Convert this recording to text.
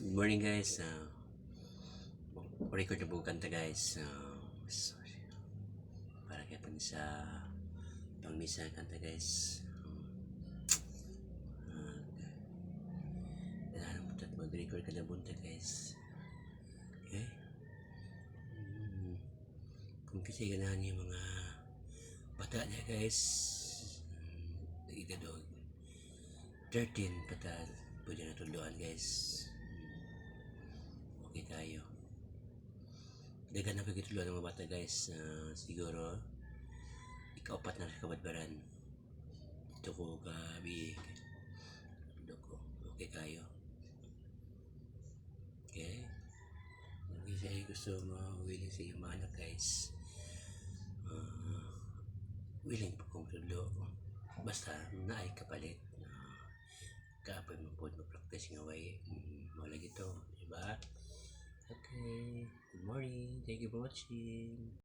Good morning guys. Record na po kanta guys. Para kaya pang sa pangmisa kanta guys. Kailangan po tayo mag-record ka na bunta guys. Okay? Kung kasi ganahan yung mga bata niya guys. Nagigadog. 13 patal. Pwede na tuluan guys. Okay tayo. Dagan na pagkituluan ng mga bata guys. Siguro ikaapat na sa kabadbaran. Ito ko kabi. Ito ko. Okay tayo. Okay. Kung isa ay gusto willing sa iyong mga anak guys. Willing po kong tulo. Basta naay kapalit. Kaapoy mo po mag-practice nga way. Wala gito. Diba? Okay. Good morning. Thank you for watching.